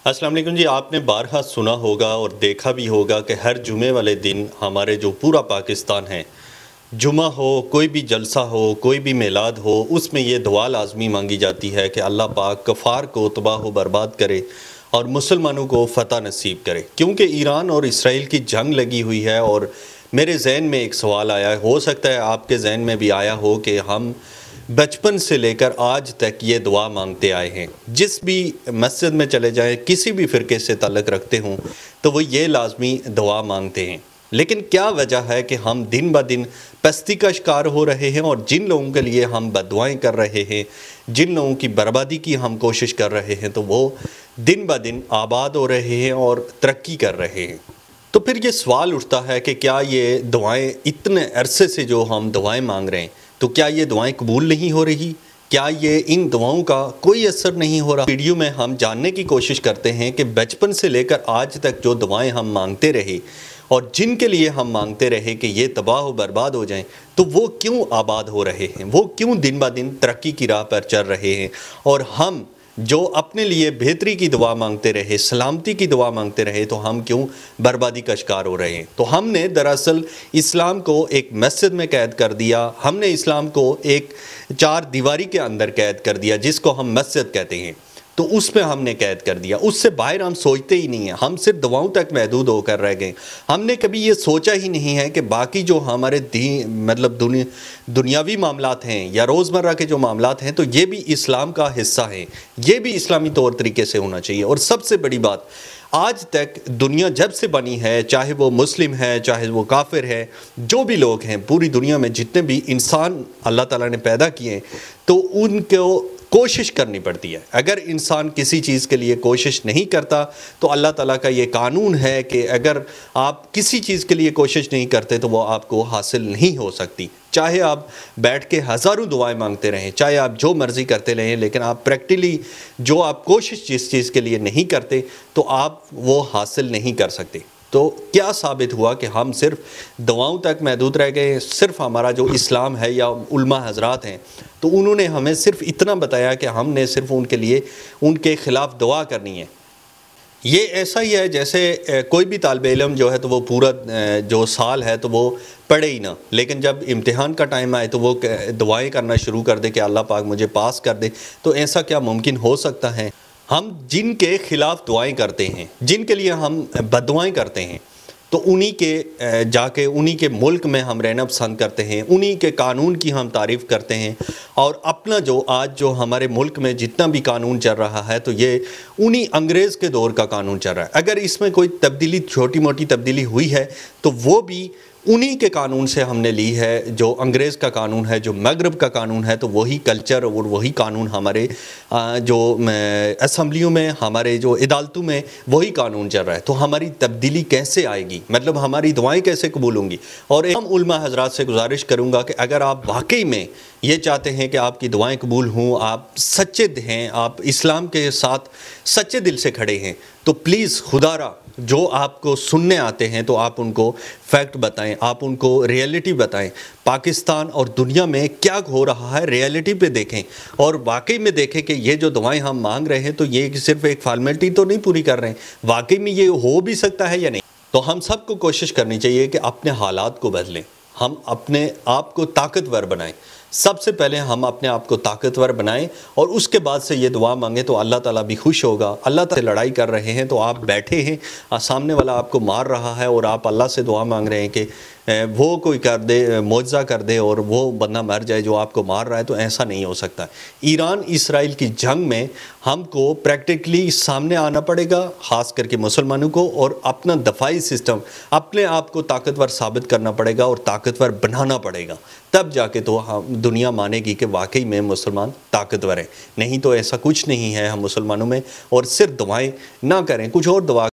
السلام علیکم جی، آپ نے بارہا سنا ہوگا اور دیکھا بھی ہوگا کہ ہر جمعے والے دن ہمارے جو پورا پاکستان ہے، جمعہ ہو، کوئی بھی جلسہ ہو، کوئی بھی میلاد ہو، اس میں یہ دعا لازمی مانگی جاتی ہے کہ اللہ پاک کفار کو تباہ و برباد کرے اور مسلمانوں کو فتح نصیب کرے، کیونکہ ایران اور اسرائیل کی جنگ لگی ہوئی ہے۔ اور میرے ذہن میں ایک سوال آیا، ہو سکتا ہے آپ کے ذہن میں بھی آیا ہو کہ ہم بچپن سے لے کر آج تک یہ دعا مانگتے آئے ہیں، جس بھی مسجد میں چلے جائیں، کسی بھی فرقے سے تعلق رکھتے ہوں تو وہ یہ لازمی دعا مانگتے ہیں۔ لیکن کیا وجہ ہے کہ ہم دن بہ دن پستی کا شکار ہو رہے ہیں، اور جن لوگوں کے لیے ہم بد دعائیں کر رہے ہیں، جن لوگوں کی بربادی کی ہم کوشش کر رہے ہیں، تو وہ دن بہ دن آباد ہو رہے ہیں اور ترقی کر رہے ہیں؟ تو پھر یہ سوال اٹھتا ہے کہ کیا یہ دعائیں اتنے عرصے سے جو ہم دعائیں مانگ رہے ہیں، تو کیا یہ دعائیں قبول نہیں ہو رہی؟ کیا یہ ان دعاؤں کا کوئی اثر نہیں ہو رہا؟ ویڈیو میں ہم جاننے کی کوشش کرتے ہیں کہ بچپن سے لے کر آج تک جو دعائیں ہم مانگتے رہے اور جن کے لیے ہم مانگتے رہے کہ یہ تباہ و برباد ہو جائیں، تو وہ کیوں آباد ہو رہے ہیں؟ وہ کیوں دن بہ دن ترقی کی راہ پر چل رہے ہیں؟ اور ہم جو اپنے لیے بہتری کی دعا مانگتے رہے، سلامتی کی دعا مانگتے رہے، تو ہم کیوں بربادی کا شکار ہو رہے ہیں؟ تو ہم نے دراصل اسلام کو ایک مسجد میں قید کر دیا، ہم نے اسلام کو ایک چار دیواری کے اندر قید کر دیا، جس کو ہم مسجد کہتے ہیں، تو اس میں ہم نے قید کر دیا۔ اس سے باہر ہم سوچتے ہی نہیں ہیں، ہم صرف دعاؤں تک محدود ہو کر رہ گئے۔ ہم نے کبھی یہ سوچا ہی نہیں ہے کہ باقی جو ہمارے دنیاوی معاملات ہیں یا روزمرہ کے جو معاملات ہیں، تو یہ بھی اسلام کا حصہ ہیں، یہ بھی اسلامی طور طریقے سے ہونا چاہیے۔ اور سب سے بڑی بات، آج تک دنیا جب سے بنی ہے، چاہے وہ مسلم ہے، چاہے وہ کافر ہے، جو بھی لوگ ہیں پوری دنیا میں، جتنے بھی انسان اللہ تعالیٰ نے پیدا کیے ہیں، تو ان کو کوشش کرنی پڑتی ہے۔ اگر انسان کسی چیز کے لیے کوشش نہیں کرتا، تو اللہ تعالیٰ کا یہ قانون ہے کہ اگر آپ کسی چیز کے لیے کوشش نہیں کرتے تو وہ آپ کو حاصل نہیں ہو سکتی۔ چاہے آپ بیٹھ کے ہزاروں دعائیں مانگتے رہیں، چاہے آپ جو مرضی کرتے رہیں، لیکن آپ پریکٹیکلی جو آپ کوشش جس چیز کے لیے نہیں کرتے، تو آپ وہ حاصل نہیں کر سکتے۔ تو کیا ثابت ہوا کہ ہم صرف دعاؤں تک محدود رہ گئے؟ صرف ہمارا جو اسلام ہے یا علماء حضرات ہیں، تو انہوں نے ہمیں صرف اتنا بتایا کہ ہم نے صرف ان کے لیے ان کے خلاف دعا کرنی ہے۔ یہ ایسا ہی ہے جیسے کوئی بھی طالب علم جو ہے تو وہ پورا جو سال ہے تو وہ پڑھے ہی نہ، لیکن جب امتحان کا ٹائم آئے تو وہ دعائیں کرنا شروع کر دے کہ اللہ پاک مجھے پاس کر دے۔ تو ایسا کیا ممکن ہو سکتا ہے؟ ہم جن کے خلاف دعائیں کرتے ہیں، جن کے لیے ہم بد دعائیں کرتے ہیں، تو انہی کے جا کے انہی کے ملک میں ہم رہنا پسند کرتے ہیں، انہی کے قانون کی ہم تعریف کرتے ہیں، اور اپنا جو آج جو ہمارے ملک میں جتنا بھی قانون چل رہا ہے، تو یہ انہی انگریز کے دور کا قانون چل رہا ہے۔ اگر اس میں کوئی تبدیلی، چھوٹی موٹی تبدیلی ہوئی ہے، تو وہ بھی انہی کے قانون سے ہم نے لی ہے، جو انگریز کا قانون ہے، جو مغرب کا قانون ہے۔ تو وہی کلچر اور وہی قانون ہمارے جو اسمبلیوں میں، ہمارے جو عدالتوں میں وہی قانون چل رہا ہے۔ تو ہماری تبدیلی کیسے آئے گی؟ مطلب ہماری دعائیں کیسے قبول ہوں گی؟ اور عام علماء حضرات سے گزارش کروں گا کہ اگر آپ واقعی میں یہ چاہتے ہیں کہ آپ کی دعائیں قبول ہوں، آپ سچے ہیں، آپ اسلام کے ساتھ سچے دل سے کھڑے ہیں، تو پلیز خدا را جو آپ کو سننے آتے ہیں تو آپ ان کو فیکٹ بتائیں، آپ ان کو ریئلٹی بتائیں۔ پاکستان اور دنیا میں کیا ہو رہا ہے، ریئلٹی پہ دیکھیں، اور واقعی میں دیکھیں کہ یہ جو دعائیں ہم مانگ رہے ہیں، تو یہ صرف ایک فارمیلٹی تو نہیں پوری کر رہے ہیں، واقعی میں یہ ہو بھی سکتا ہے یا نہیں۔ تو ہم سب کو کوشش کرنی چاہیے کہ اپنے حالات کو بدلیں، ہم اپنے آپ کو طاقتور بنائیں۔ سب سے پہلے ہم اپنے آپ کو طاقتور بنائیں، اور اس کے بعد سے یہ دعا مانگیں تو اللہ تعالیٰ بھی خوش ہوگا۔ اللہ تعالیٰ سے لڑائی کر رہے ہیں تو آپ بیٹھے ہیں، سامنے والا آپ کو مار رہا ہے، اور آپ اللہ سے دعا مانگ رہے ہیں کہ وہ کوئی کر دے، معجزہ کر دے اور وہ بندہ مر جائے جو آپ کو مار رہا ہے، تو ایسا نہیں ہو سکتا۔ ایران اسرائیل کی جنگ میں ہم کو پریکٹیکلی سامنے آنا پڑے گا، خاص کر کے مسلمانوں کو، اور اپنا دفاعی سسٹم، اپنے آپ کو طاقتور ثابت کرنا پڑے گا اور طاقتور بنانا پڑے گا، تب جا کے تو دنیا مانے گی کہ واقعی میں مسلمان طاقتور ہیں۔ نہیں تو ایسا کچھ نہیں ہے ہم مسلمانوں میں، اور صرف دعائیں نہ کریں، کچھ اور دعا